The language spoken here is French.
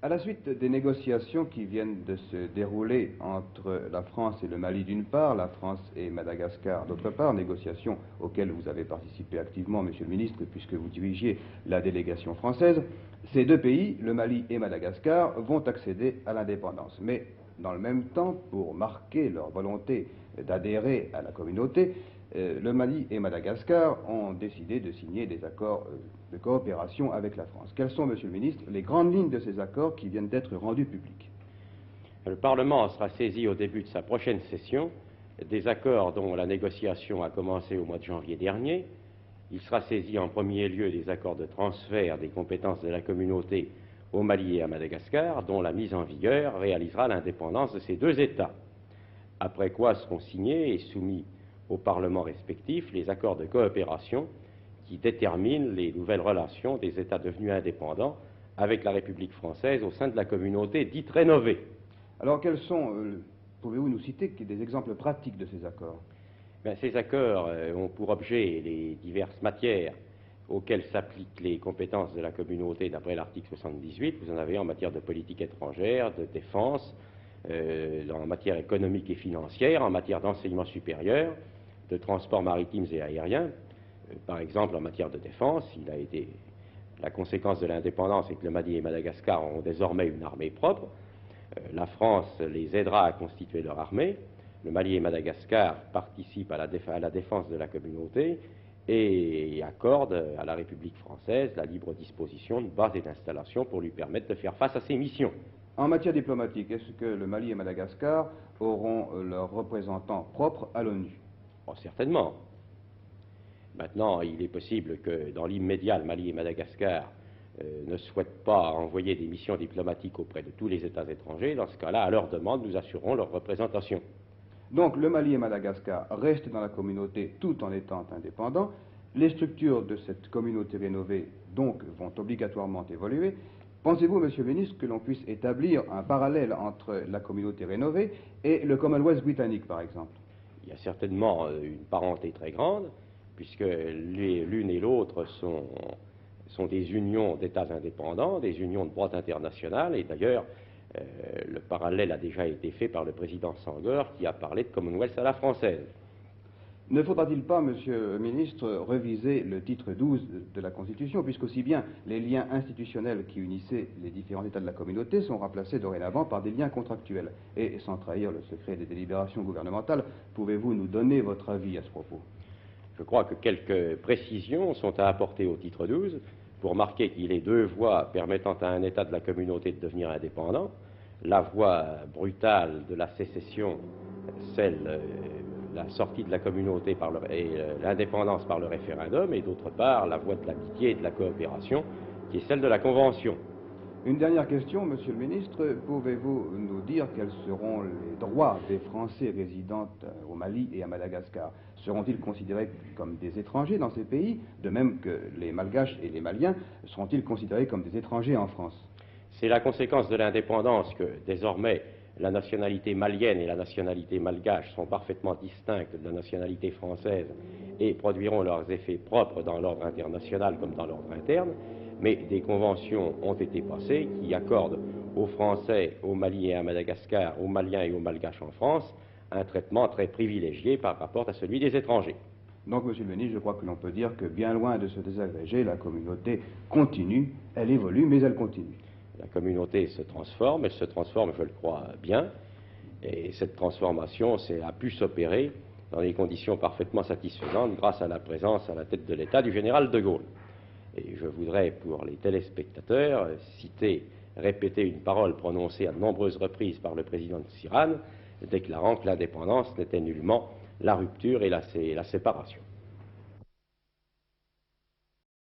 À la suite des négociations qui viennent de se dérouler entre la France et le Mali d'une part, la France et Madagascar d'autre part, négociations auxquelles vous avez participé activement, Monsieur le Ministre, puisque vous dirigiez la délégation française, ces deux pays, le Mali et Madagascar, vont accéder à l'indépendance. Mais dans le même temps, pour marquer leur volonté d'adhérer à la communauté, le Mali et Madagascar ont décidé de signer des accords de coopération avec la France. Quelles sont, Monsieur le Ministre, les grandes lignes de ces accords qui viennent d'être rendus publics? Le Parlement sera saisi au début de sa prochaine session des accords dont la négociation a commencé au mois de janvier dernier. Il sera saisi en premier lieu des accords de transfert des compétences de la communauté au Mali et à Madagascar, dont la mise en vigueur réalisera l'indépendance de ces deux États. Après quoi seront signés et soumis aux parlements respectifs les accords de coopération qui déterminent les nouvelles relations des États devenus indépendants avec la République française au sein de la communauté dite rénovée. Alors, quels sont, pouvez-vous nous citer des exemples pratiques de ces accords? Ces accords ont pour objet les diverses matières auxquelles s'appliquent les compétences de la communauté d'après l'article 78. Vous en avez en matière de politique étrangère, de défense, en matière économique et financière, en matière d'enseignement supérieur, de transports maritimes et aériens. Par exemple, en matière de défense, la conséquence de l'indépendance est que le Mali et Madagascar ont désormais une armée propre. La France les aidera à constituer leur armée. Le Mali et Madagascar participent à la défense de la communauté et accordent à la République française la libre disposition de bases et d'installations pour lui permettre de faire face à ses missions. En matière diplomatique, est-ce que le Mali et Madagascar auront leurs représentants propres à l'ONU? Oh, certainement. Maintenant, il est possible que dans l'immédiat, le Mali et Madagascar ne souhaitent pas envoyer des missions diplomatiques auprès de tous les États étrangers. Dans ce cas-là, à leur demande, nous assurerons leur représentation. Donc le Mali et Madagascar restent dans la communauté tout en étant indépendants. Les structures de cette communauté rénovée, donc, vont obligatoirement évoluer. Pensez-vous, Monsieur le Ministre, que l'on puisse établir un parallèle entre la communauté rénovée et le Commonwealth britannique, par exemple? Il y a certainement une parenté très grande, puisque l'une et l'autre sont des unions d'États indépendants, des unions de droit international, et d'ailleurs, le parallèle a déjà été fait par le président Senghor, qui a parlé de Commonwealth à la française. Ne faudra-t-il pas, Monsieur le Ministre, réviser le titre 12 de la Constitution, puisqu'aussi bien les liens institutionnels qui unissaient les différents États de la communauté sont remplacés dorénavant par des liens contractuels? Et sans trahir le secret des délibérations gouvernementales, pouvez-vous nous donner votre avis à ce propos? Je crois que quelques précisions sont à apporter au titre 12 pour marquer qu'il est deux voies permettant à un État de la communauté de devenir indépendant. La voie brutale de la sécession, la sortie de la communauté et l'indépendance par le référendum, et d'autre part la voie de l'amitié et de la coopération, qui est celle de la Convention. Une dernière question, Monsieur le Ministre. Pouvez-vous nous dire quels seront les droits des Français résidant au Mali et à Madagascar? Seront-ils considérés comme des étrangers dans ces pays, de même que les Malgaches et les Maliens seront-ils considérés comme des étrangers en France? C'est la conséquence de l'indépendance que désormais la nationalité malienne et la nationalité malgache sont parfaitement distinctes de la nationalité française et produiront leurs effets propres dans l'ordre international comme dans l'ordre interne. Mais des conventions ont été passées qui accordent aux Français, aux Maliens et à Madagascar, aux Maliens et aux Malgaches en France, un traitement très privilégié par rapport à celui des étrangers. Donc, Monsieur le Ministre, je crois que l'on peut dire que bien loin de se désagréger, la communauté continue, elle évolue, mais elle continue. La communauté se transforme, elle se transforme, je le crois, bien, et cette transformation a pu s'opérer dans des conditions parfaitement satisfaisantes grâce à la présence à la tête de l'État du général de Gaulle. Et je voudrais, pour les téléspectateurs, répéter une parole prononcée à de nombreuses reprises par le président Tsirane, déclarant que l'indépendance n'était nullement la rupture et la séparation.